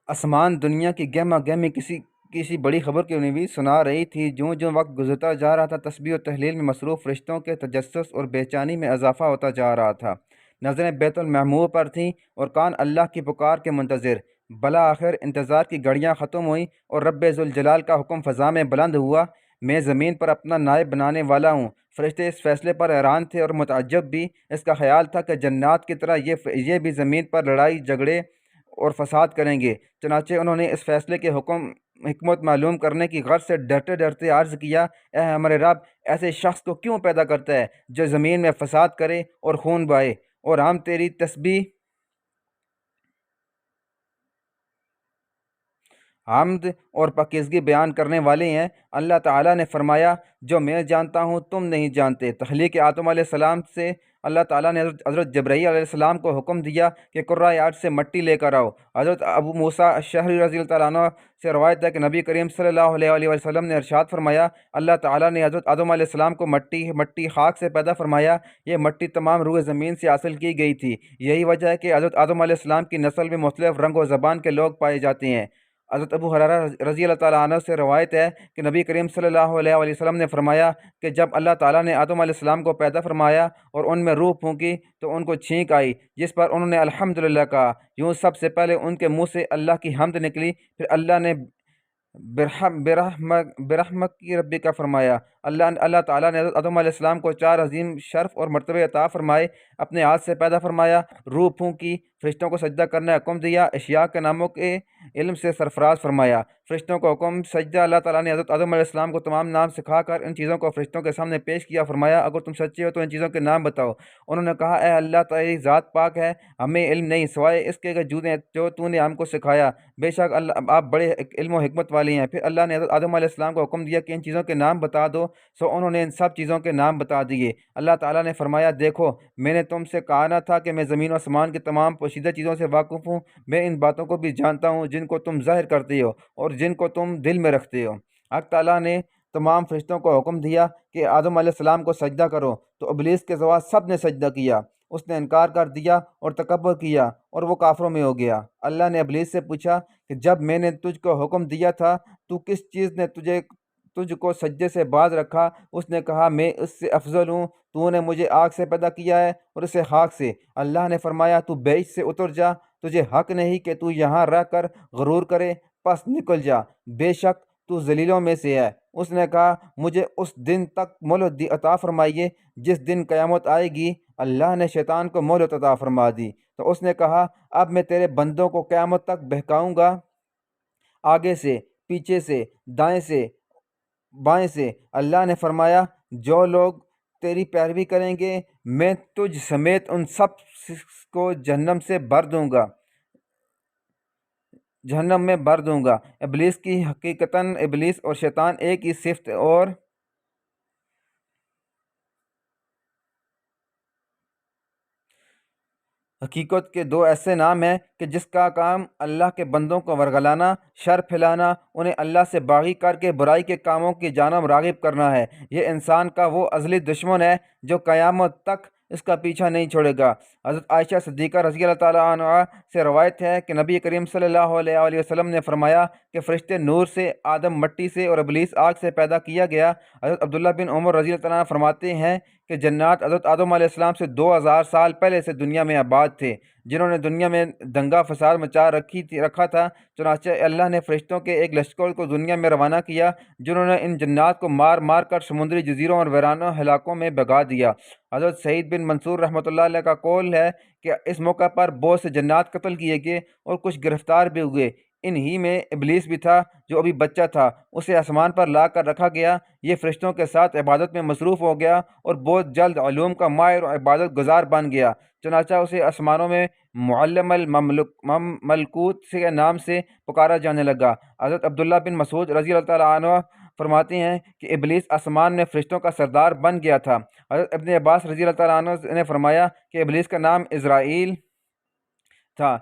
آسمان دنیا کی گہما گہمی کسی بڑی خبر کی بھی سنا رہی تھی۔ جوں جوں وقت گزرتا جا رہا تھا، تسبیح و تحلیل میں مصروف فرشتوں کے تجسس اور بے چینی میں اضافہ ہوتا جا رہا تھا۔ نظریں بیت المعمور پر تھیں اور کان اللہ کی پکار کے منتظر۔ بالآخر انتظار کی گھڑیاں ختم ہوئیں اور رب ذوالجلال کا حکم فضا میں بلند ہوا، میں زمین پر اپنا نائب بنانے والا ہوں۔ فرشتے اس فیصلے پر حیران تھے اور متعجب بھی۔ اس کا خیال تھا کہ جنات کی طرح یہ بھی زمین پر لڑائی جھگڑے اور فساد کریں گے۔ چنانچہ انہوں نے اس فیصلے کے حکمت معلوم کرنے کی غرض سے ڈرتے ڈرتے عرض کیا، اے ہمارے رب، ایسے شخص کو کیوں پیدا کرتا ہے جو زمین میں فساد کرے اور خون بہائے، اور ہم تیری تسبیح، حمد اور پاکیزگی بیان کرنے والے ہیں۔ اللہ تعالیٰ نے فرمایا، جو میں جانتا ہوں تم نہیں جانتے۔ تخلیق آدم علیہ السلام سے اللہ تعالیٰ نے حضرت جبرائیل علیہ السلام کو حکم دیا کہ قرۂ ارض سے مٹی لے کر آؤ۔ حضرت ابو موسیٰ اشعری رضی اللہ تعالیٰ عنہ سے روایت ہے کہ نبی کریم صلی اللہ علیہ وآلہ وسلم نے ارشاد فرمایا، اللہ تعالیٰ نے حضرت آدم علیہ السلام کو مٹی خاک سے پیدا فرمایا۔ یہ مٹی تمام روح زمین سے حاصل کی گئی تھی۔ یہی وجہ ہے کہ حضرت آدم علیہ السلام کی نسل میں مختلف رنگ و زبان کے لوگ پائے جاتے ہیں۔ حضرت ابو ہریرہ رضی اللہ تعالیٰ عنہ سے روایت ہے کہ نبی کریم صلی اللہ علیہ وآلہ وسلم نے فرمایا کہ جب اللہ تعالیٰ نے آدم علیہ السلام کو پیدا فرمایا اور ان میں روح پھونکی تو ان کو چھینک آئی، جس پر انہوں نے الحمدللہ کہا۔ یوں سب سے پہلے ان کے منہ سے اللہ کی حمد نکلی، پھر اللہ نے برحمت کی ربی کا فرمایا۔ اللہ تعالیٰ نے حضرت آدم علیہ السلام کو 4 عظیم شرف اور مرتبے عطا فرمائے۔ اپنے ہاتھ سے پیدا فرمایا، روح پھونکی، فرشتوں کو سجدہ کرنے کا حکم دیا، اشیاء کے ناموں کے علم سے سرفراز فرمایا۔ فرشتوں کو حکم سجدہ۔ اللہ تعالیٰ نے حضرت آدم علیہ السلام کو تمام نام سکھا کر ان چیزوں کو فرشتوں کے سامنے پیش کیا۔ فرمایا، اگر تم سچے ہو تو ان چیزوں کے نام بتاؤ۔ انہوں نے کہا، اے اللہ، تیری ذات پاک ہے، ہمیں علم نہیں سوائے اس کے جو تو نے ہم کو سکھایا، بے شک آپ بڑے علم و حکمت والی ہیں۔ پھر اللہ نے حضرت آدم علیہ السلام کو حکم دیا کہ ان چیزوں کے نام بتا دو، سو انہوں نے ان سب چیزوں کے نام بتا دیے۔ اللہ تعالیٰ نے فرمایا، دیکھو، میں نے تم سے کہا نہ تھا کہ میں زمین و آسمان کی تمام پوشیدہ چیزوں سے واقف ہوں۔ میں ان باتوں کو بھی جانتا ہوں جن کو تم ظاہر کرتے ہو اور جن کو تم دل میں رکھتے ہو۔ حق تعالیٰ نے تمام فرشتوں کو حکم دیا کہ آدم علیہ السلام کو سجدہ کرو، تو ابلیس کے سوا سب نے سجدہ کیا۔ اس نے انکار کر دیا اور تکبر کیا اور وہ کافروں میں ہو گیا۔ اللہ نے ابلیس سے پوچھا کہ جب میں نے تجھ کو حکم دیا تھا تو کس چیز نے تجھ کو سجدے سے باز رکھا؟ اس نے کہا، میں اس سے افضل ہوں، تو نے مجھے آگ سے پیدا کیا ہے اور اسے خاک سے۔ اللہ نے فرمایا، تو بیچ سے اتر جا، تجھے حق نہیں کہ تو یہاں رہ کر غرور کرے، پس نکل جا، بے شک تو ذلیلوں میں سے ہے۔ اس نے کہا، مجھے اس دن تک مہلت عطا فرمائیے جس دن قیامت آئے گی۔ اللہ نے شیطان کو مہلت عطا فرما دی، تو اس نے کہا، اب میں تیرے بندوں کو قیامت تک بہکاؤں گا، آگے سے، پیچھے سے، دائیں سے، بائیں سے۔ اللہ نے فرمایا، جو لوگ تیری پیروی کریں گے میں تجھ سمیت ان سب کو جہنم میں بھر دوں گا۔ ابلیس کی حقیقتاً ابلیس اور شیطان ایک ہی صفت اور حقیقت کے 2 ایسے نام ہیں کہ جس کا کام اللہ کے بندوں کو ورگلانا، شر پھیلانا، انہیں اللہ سے باغی کر کے برائی کے کاموں کی جانب راغب کرنا ہے۔ یہ انسان کا وہ ازلی دشمن ہے جو قیامت تک اس کا پیچھا نہیں چھوڑے گا۔ حضرت عائشہ صدیقہ رضی اللہ تعالیٰ عنہا سے روایت ہے کہ نبی کریم صلی اللہ علیہ وآلہ وسلم نے فرمایا کہ فرشتے نور سے، آدم مٹی سے اور ابلیس آگ سے پیدا کیا گیا۔ حضرت عبداللہ بن عمر رضی اللہ عنہ فرماتے ہیں کہ جنات حضرت آدم علیہ السلام سے 2000 سال پہلے سے دنیا میں آباد تھے، جنہوں نے دنیا میں دنگا فساد مچا رکھا تھا۔ چنانچہ اللہ نے فرشتوں کے ایک لشکر کو دنیا میں روانہ کیا، جنہوں نے ان جنات کو مار مار کر سمندری جزیروں اور ویرانہ علاقوں میں بھگا دیا۔ حضرت سعید بن منصور رحمۃ اللہ علیہ کا قول ہے کہ اس موقع پر بہت سے جنات قتل کیے گئے اور کچھ گرفتار بھی ہوئے۔ انہی میں ابلیس بھی تھا جو ابھی بچہ تھا، اسے آسمان پر لا کر رکھا گیا۔ یہ فرشتوں کے ساتھ عبادت میں مصروف ہو گیا اور بہت جلد علوم کا ماہر اور عبادت گزار بن گیا، چنانچہ اسے آسمانوں میں معلم الملکوت کے نام سے پکارا جانے لگا۔ حضرت عبداللہ بن مسعود رضی اللہ تعالیٰ عنہ فرماتے ہیں کہ ابلیس آسمان میں فرشتوں کا سردار بن گیا تھا۔ حضرت ابن عباس رضی اللہ تعالیٰ عنہ نے فرمایا کہ ابلیس کا نام اسرائیل تھا۔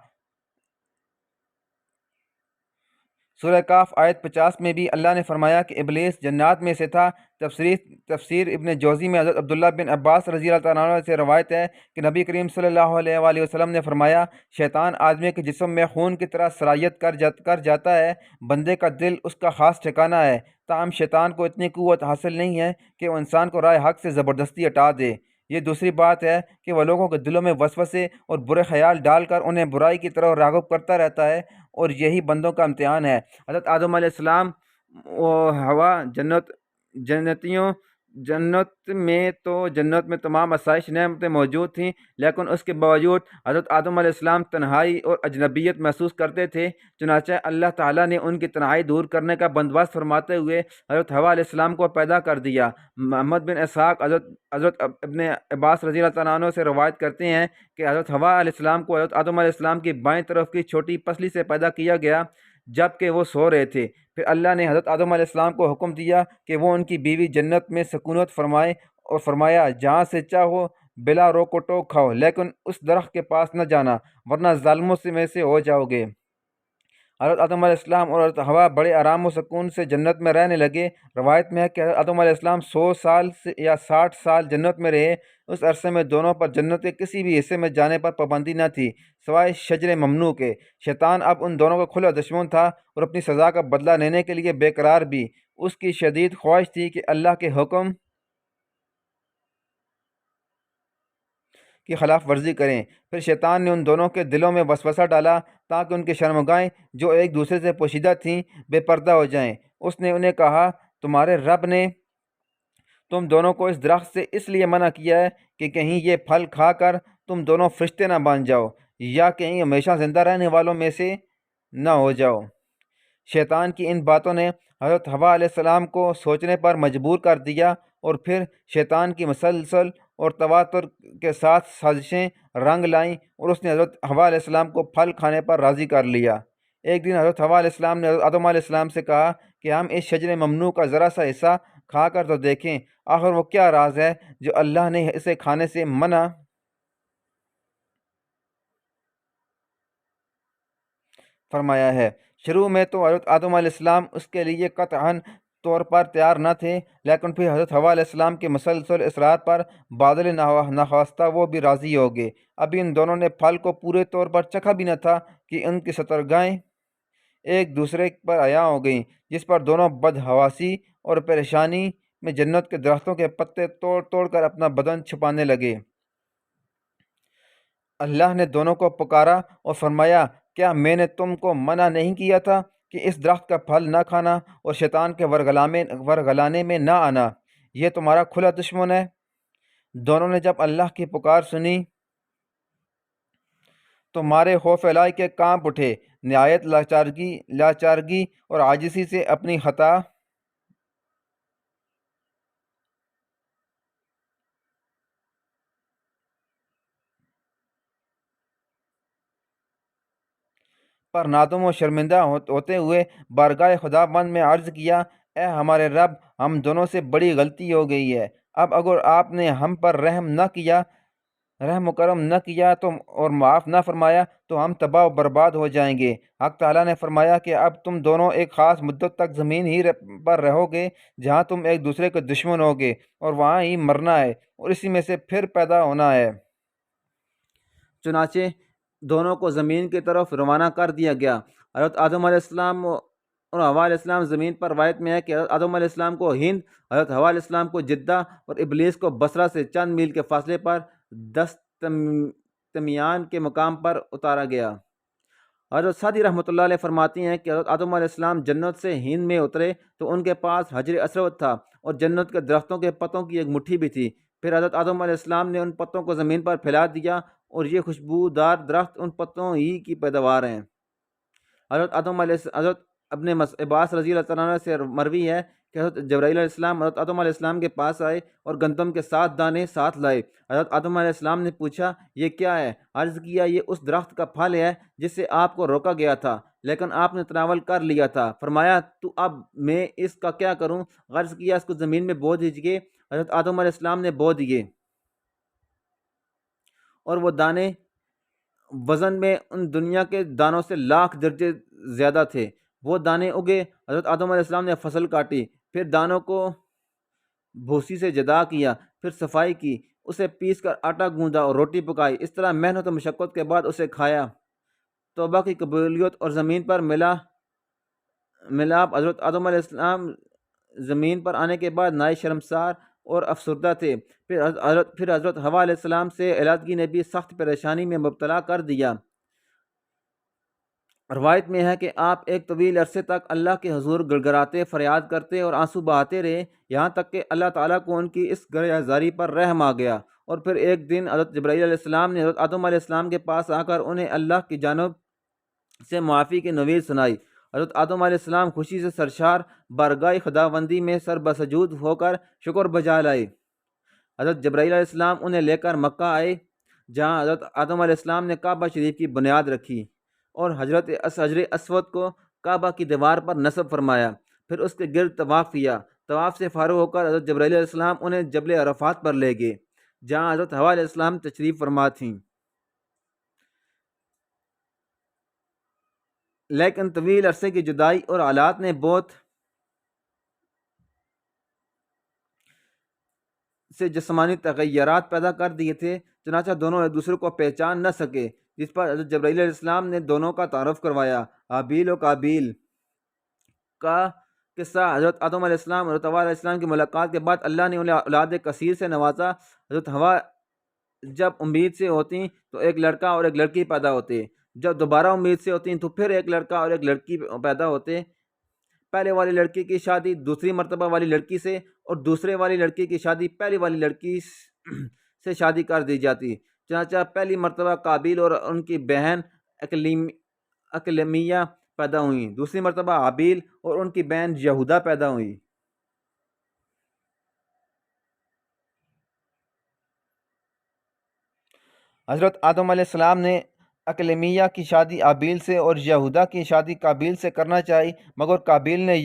سورہ کاف آیت 50 میں بھی اللہ نے فرمایا کہ ابلیس جنات میں سے تھا۔ تفسیر ابن جوزی میں حضرت عبداللہ بن عباس رضی اللہ تعالیٰ عنہ سے روایت ہے کہ نبی کریم صلی اللہ علیہ وآلہ وسلم نے فرمایا، شیطان آدمی کے جسم میں خون کی طرح سرایت کر جاتا ہے۔ بندے کا دل اس کا خاص ٹھکانہ ہے، تاہم شیطان کو اتنی قوت حاصل نہیں ہے کہ وہ انسان کو رائے حق سے زبردستی ہٹا دے۔ یہ دوسری بات ہے کہ وہ لوگوں کے دلوں میں وسوسے اور برے خیال ڈال کر انہیں برائی کی طرف راغب کرتا رہتا ہے، اور یہی بندوں کا امتحان ہے۔ حضرت آدم علیہ السلام و ہوا جنت میں تمام آسائش نعمتیں موجود تھیں، لیکن اس کے باوجود حضرت آدم علیہ السلام تنہائی اور اجنبیت محسوس کرتے تھے۔ چنانچہ اللہ تعالیٰ نے ان کی تنہائی دور کرنے کا بندوبست فرماتے ہوئے حضرت حوا علیہ السلام کو پیدا کر دیا۔ محمد بن اسحاق حضرت ابن عباس رضی اللہ تعالیٰ عنہ سے روایت کرتے ہیں کہ حضرت حوا علیہ السلام کو حضرت آدم علیہ السلام کی بائیں طرف کی چھوٹی پسلی سے پیدا کیا گیا جب کہ وہ سو رہے تھے۔ پھر اللہ نے حضرت آدم علیہ السلام کو حکم دیا کہ وہ ان کی بیوی جنت میں سکونت فرمائے، اور فرمایا، جہاں سے چاہو بلا روک و ٹوک کھاؤ، لیکن اس درخت کے پاس نہ جانا ورنہ ظالموں میں سے ہو جاؤ گے۔ حضرت آدم علیہ السلام اور حضرت حوا بڑے آرام و سکون سے جنت میں رہنے لگے۔ روایت میں ہے کہ حضرت آدم علیہ السلام 100 سال یا 60 سال جنت میں رہے۔ اس عرصے میں دونوں پر جنت کے کسی بھی حصے میں جانے پر پابندی نہ تھی سوائے شجر ممنوع کے۔ شیطان اب ان دونوں کا کھلا دشمن تھا اور اپنی سزا کا بدلہ لینے کے لیے بے قرار بھی۔ اس کی شدید خواہش تھی کہ اللہ کے حکم کی خلاف ورزی کریں۔ پھر شیطان نے ان دونوں کے دلوں میں وسوسہ ڈالا تاکہ ان کی شرمگاہیں جو ایک دوسرے سے پوشیدہ تھیں بے پردہ ہو جائیں۔ اس نے انہیں کہا، تمہارے رب نے تم دونوں کو اس درخت سے اس لیے منع کیا ہے کہ کہیں یہ پھل کھا کر تم دونوں فرشتے نہ بن جاؤ، یا کہیں ہمیشہ زندہ رہنے والوں میں سے نہ ہو جاؤ۔ شیطان کی ان باتوں نے حضرت حوا علیہ السلام کو سوچنے پر مجبور کر دیا، اور پھر شیطان کی مسلسل اور تواتر کے ساتھ سازشیں رنگ لائیں، اور اس نے حضرت حوا علیہ السلام کو پھل کھانے پر راضی کر لیا۔ ایک دن حضرت حوا علیہ السلام نے حضرت آدم علیہ السلام سے کہا کہ ہم اس شجر ممنوع کا ذرا سا حصہ کھا کر تو دیکھیں، آخر وہ کیا راز ہے جو اللہ نے اسے کھانے سے منع فرمایا ہے۔ شروع میں تو حضرت آدم علیہ السلام اس کے لیے قطعاً طور پر تیار نہ تھے، لیکن پھر حضرت حوا علیہ السلام کے مسلسل اصرار پر بادل نخواستہ وہ بھی راضی ہو گئے۔ ابھی ان دونوں نے پھل کو پورے طور پر چکھا بھی نہ تھا کہ ان کی سترگاہیں ایک دوسرے پر عیاں ہو گئیں، جس پر دونوں بدحواسی اور پریشانی میں جنت کے درختوں کے پتے توڑ توڑ کر اپنا بدن چھپانے لگے۔ اللہ نے دونوں کو پکارا اور فرمایا، کیا میں نے تم کو منع نہیں کیا تھا کہ اس درخت کا پھل نہ کھانا اور شیطان کے ورگلانے میں نہ آنا؟ یہ تمہارا کھلا دشمن ہے۔ دونوں نے جب اللہ کی پکار سنی تو مارے خوف الہی کے کانپ اٹھے، نہایت لاچارگی اور عاجزی سے اپنی خطا پر نادم و شرمندہ ہوتے ہوئے بارگاہ خداوند میں عرض کیا، اے ہمارے رب، ہم دونوں سے بڑی غلطی ہو گئی ہے۔ اب اگر آپ نے ہم پر رحم و کرم نہ کیا اور معاف نہ فرمایا تو ہم تباہ و برباد ہو جائیں گے۔ حق تعالیٰ نے فرمایا کہ اب تم دونوں ایک خاص مدت تک زمین ہی پر رہو گے جہاں تم ایک دوسرے کے دشمن ہوگے، اور وہاں ہی مرنا ہے اور اسی میں سے پھر پیدا ہونا ہے۔ چنانچہ دونوں کو زمین کی طرف روانہ کر دیا گیا۔ حضرت آدم علیہ السلام اور حوا علیہ السلام زمین پر، روایت میں ہے کہ حضرت آدم علیہ السلام کو ہند، حضرت حوا علیہ السلام کو جدہ اور ابلیس کو بصرہ سے چند میل کے فاصلے پر دستمیان کے مقام پر اتارا گیا۔ حضرت سعدی رحمۃ اللہ علیہ فرماتی ہیں کہ حضرت آدم علیہ السلام جنت سے ہند میں اترے تو ان کے پاس حجر اسود تھا اور جنت کے درختوں کے پتوں کی ایک مٹھی بھی تھی۔ پھر حضرت آدم علیہ السلام نے ان پتوں کو زمین پر پھیلا دیا، اور یہ خوشبودار درخت ان پتوں ہی کی پیداوار ہیں۔ حضرت ابن عباس رضی اللہ تعالیٰ عنہ سے مروی ہے کہ حضرت جبرائیل علیہ السلام حضرت آدم علیہ السلام کے پاس آئے اور گندم کے 7 دانے ساتھ لائے۔ حضرت آدم علیہ السلام نے پوچھا، یہ کیا ہے؟ عرض کیا، یہ اس درخت کا پھل ہے جس سے آپ کو روکا گیا تھا، لیکن آپ نے تناول کر لیا تھا۔ فرمایا، تو اب میں اس کا کیا کروں؟ عرض کیا، اس کو زمین میں بو دیجیے۔ حضرت آدم علیہ السلام نے بو دیے، اور وہ دانے وزن میں ان دنیا کے دانوں سے لاکھ درجے زیادہ تھے۔ وہ دانے اگے، حضرت آدم علیہ السلام نے فصل کاٹی، پھر دانوں کو بھوسی سے جدا کیا، پھر صفائی کی، اسے پیس کر آٹا گوندا اور روٹی پکائی، اس طرح محنت و مشقت کے بعد اسے کھایا۔ توبہ کی قبولیت اور زمین پر ملاپ۔ حضرت آدم علیہ السلام زمین پر آنے کے بعد نہایت شرمسار اور افسردہ تھے۔ پھر حضرت حوا علیہ السلام سے علیحدگی نے بھی سخت پریشانی میں مبتلا کر دیا۔ روایت میں ہے کہ آپ ایک طویل عرصے تک اللہ کے حضور گڑگڑاتے، فریاد کرتے اور آنسو بہاتے رہے، یہاں تک کہ اللہ تعالیٰ کو ان کی اس گریہزاری پر رحم آ گیا، اور پھر ایک دن حضرت جبرائیل علیہ السلام نے حضرت آدم علیہ السلام کے پاس آ کر انہیں اللہ کی جانب سے معافی کی نوید سنائی۔ حضرت آدم علیہ السلام خوشی سے سرشار بارگاہ خداوندی میں سر بسجود ہو کر شکر بجا لائے۔ حضرت جبرائیل علیہ السلام انہیں لے کر مکہ آئے، جہاں حضرت آدم علیہ السلام نے کعبہ شریف کی بنیاد رکھی اور حجر اسود کو کعبہ کی دیوار پر نصب فرمایا، پھر اس کے گرد طواف کیا۔ طواف سے فارغ ہو کر حضرت جبرائیل علیہ السلام انہیں جبل عرفات پر لے گئے، جہاں حضرت حوا علیہ السلام تشریف فرما تھیں۔ لیکن طویل عرصے کی جدائی اور حالات نے بہت سے جسمانی تغیرات پیدا کر دیے تھے، چنانچہ دونوں ایک دوسرے کو پہچان نہ سکے، جس پر حضرت جبرائیل علیہ السلام نے دونوں کا تعارف کروایا۔ حابیل و قابیل کا قصہ۔ حضرت آدم علیہ السلام اور حضرت حوا علیہ السلام کی ملاقات کے بعد اللہ نے انہیں اولاد کثیر سے نوازا۔ حضرت حوا جب امید سے ہوتی تو ایک لڑکا اور ایک لڑکی پیدا ہوتے، جب دوبارہ امید سے ہوتی تو پھر ایک لڑکا اور ایک لڑکی پیدا ہوتے۔ پہلے والی لڑکی کی شادی دوسری مرتبہ والی لڑکی سے اور دوسرے والی لڑکی کی شادی پہلی والی لڑکی سے شادی کر دی جاتی۔ چنانچہ پہلی مرتبہ قابیل اور ان کی بہن اکلیمیہ پیدا ہوئیں، دوسری مرتبہ حابیل اور ان کی بہن یہودا پیدا ہوئی۔ حضرت آدم علیہ السلام نے اکلیمیہ کی شادی حابیل سے اور یہودا کی شادی قابیل سے کرنا چاہی، مگر قابیل نے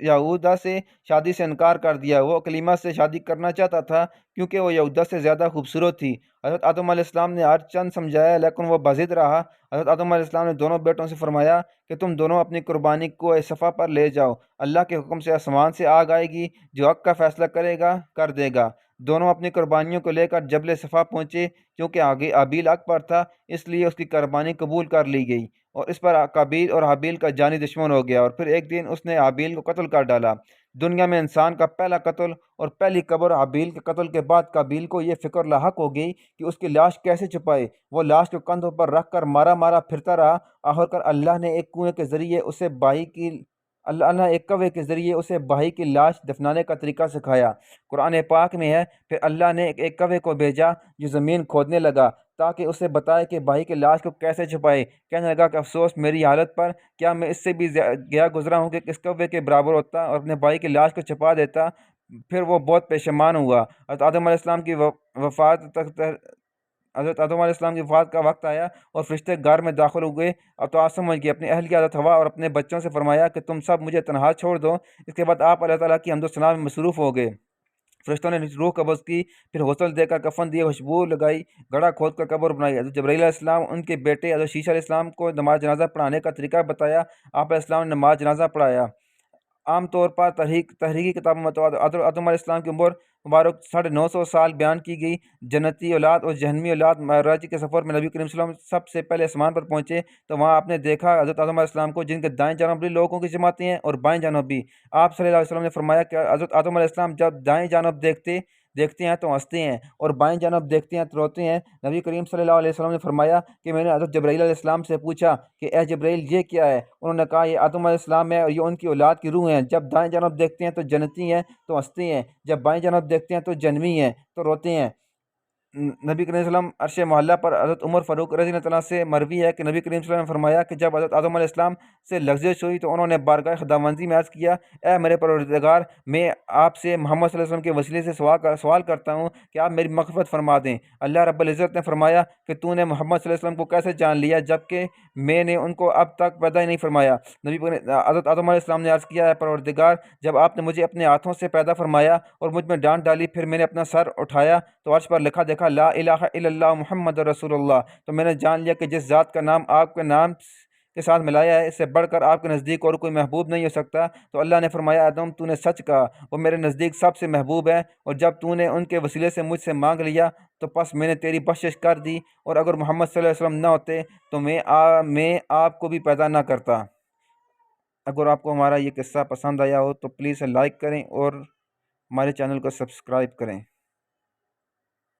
یہودا سے شادی سے انکار کر دیا۔ وہ اکلیمہ سے شادی کرنا چاہتا تھا کیونکہ وہ یہودا سے زیادہ خوبصورت تھی۔ حضرت آدم علیہ السلام نے ہر چند سمجھایا لیکن وہ بضد رہا۔ حضرت آدم علیہ السلام نے دونوں بیٹوں سے فرمایا کہ تم دونوں اپنی قربانی کو صفا پر لے جاؤ، اللہ کے حکم سے آسمان سے آگ آئے گی جو حق کا فیصلہ کرے گا کر دے گا۔ دونوں اپنی قربانیوں کو لے کر جبل صفا پہنچے، کیونکہ حابیل حق پر تھا اس لیے اس کی قربانی قبول کر لی گئی، اور اس پر قابیل اور حابیل کا جانی دشمن ہو گیا، اور پھر ایک دن اس نے حابیل کو قتل کر ڈالا۔ دنیا میں انسان کا پہلا قتل اور پہلی قبر حابیل کے قتل کے بعد قابیل کو یہ فکر لاحق ہو گئی کہ اس کی لاش کیسے چھپائے۔ وہ لاش کو کندھوں پر رکھ کر مارا مارا پھرتا رہا، آخر کار اللہ نے ایک کوے کے ذریعے اسے بھائی کی لاش دفنانے کا طریقہ سکھایا۔ قرآن پاک میں ہے، پھر اللہ نے ایک کوے کو بھیجا جو زمین کھودنے لگا تاکہ اسے بتائے کہ بھائی کی لاش کو کیسے چھپائے۔ کہنے لگا کہ افسوس میری حالت پر، کیا میں اس سے بھی گیا گزرا ہوں کہ اس کوے کے برابر ہوتا اور اپنے بھائی کی لاش کو چھپا دیتا۔ پھر وہ بہت پشیمان ہوا۔ حضرت آدم علیہ السلام کی وفات کا وقت آیا اور فرشتے گھر میں داخل ہوئے، اور تو آپ سمجھ گئے اپنی اہلیہ حضرت حوا اور اپنے بچوں سے فرمایا کہ تم سب مجھے تنہا چھوڑ دو۔ اس کے بعد آپ اللہ تعالیٰ کی حمد و ثنا میں مصروف ہو گئے۔ فرشتوں نے روح قبض کی، پھر غسل دے کر کفن دیے، خوشبو لگائی، گڑھا کھود کر قبر بنائی۔ حضرت جبرائیل علیہ السلام ان کے بیٹے حضرت شیشہ علیہ السلام کو نماز جنازہ پڑھانے کا طریقہ بتایا، آپ علیہ السلام نے نماز جنازہ پڑھایا۔ عام طور پر تحریری کتابوں میں حضرت آدم علیہ السلام کی عمر مبارک 950 سال بیان کی گئی۔ جنتی اولاد اور جہنمی اولاد معراج کے سفر میں نبی کریم صلی اللہ علیہ وسلم سب سے پہلے آسمان پر پہنچے تو وہاں آپ نے دیکھا حضرت آدم علیہ السلام کو، جن کے دائیں جانب بھی لوگوں کی جماعتیں ہیں اور بائیں جانب بھی۔ آپ صلی اللہ علیہ وسلم نے فرمایا کہ حضرت آدم علیہ السلام جب دائیں جانب دیکھتے ہیں تو ہنستے ہیں اور بائیں جانب دیکھتے ہیں تو روتے ہیں۔ نبی کریم صلی اللہ علیہ وسلم نے فرمایا کہ میں نے حضرت جبرائیل علیہ السلام سے پوچھا کہ اے جبرائیل یہ کیا ہے؟ انہوں نے کہا یہ آدم علیہ السلام ہے اور یہ ان کی اولاد کی روح ہیں، جب دائیں جانب دیکھتے ہیں تو جنتی ہیں تو ہنستے ہیں، جب بائیں جانب دیکھتے ہیں تو جہنمی ہیں تو روتے ہیں۔ نبی کریم صلی اللہ علیہ وسلم عرش معلیٰ پر حضرت عمر فاروق رضی اللہ عنہ سے مروی ہے کہ نبی کریم صلی اللہ علیہ وسلم نے فرمایا کہ جب حضرت آدم علیہ السلام سے لغزش ہوئی تو انہوں نے بارگاہ خداوندی میں عرض کیا، اے میرے پروردگار، میں آپ سے محمد صلی اللہ علیہ وسلم کے وسیلے سے سوال کرتا ہوں کہ آپ میری مغفرت فرما دیں۔ اللہ رب العزت نے فرمایا کہ تو نے محمد صلی اللہ علیہ وسلم کو کیسے جان لیا جبکہ میں نے ان کو اب تک پیدا ہی نہیں فرمایا؟ حضرت آدم علیہ السلام نے عرض کیا، اے پروردگار، جب آپ نے مجھے اپنے ہاتھوں سے پیدا فرمایا اور مجھ میں ڈانٹ ڈالی، پھر میں نے اپنا سر اٹھایا تو عرش پر لکھا دیکھا لا الہ الا اللہ محمد رسول اللہ، تو میں نے جان لیا کہ جس ذات کا نام آپ کے نام کے ساتھ ملایا ہے، اس سے بڑھ کر آپ کے نزدیک اور کوئی محبوب نہیں ہو سکتا۔ تو اللہ نے فرمایا آدم تو نے سچ کہا، وہ میرے نزدیک سب سے محبوب ہے، اور جب تو نے ان کے وسیلے سے مجھ سے مانگ لیا تو پس میں نے تیری بخشش کر دی، اور اگر محمد صلی اللہ علیہ وسلم نہ ہوتے تو میں آپ کو بھی پیدا نہ کرتا۔ اگر آپ کو ہمارا یہ قصہ پسند آیا ہو تو پلیز لائک کریں اور ہمارے چینل کو سبسکرائب کریں۔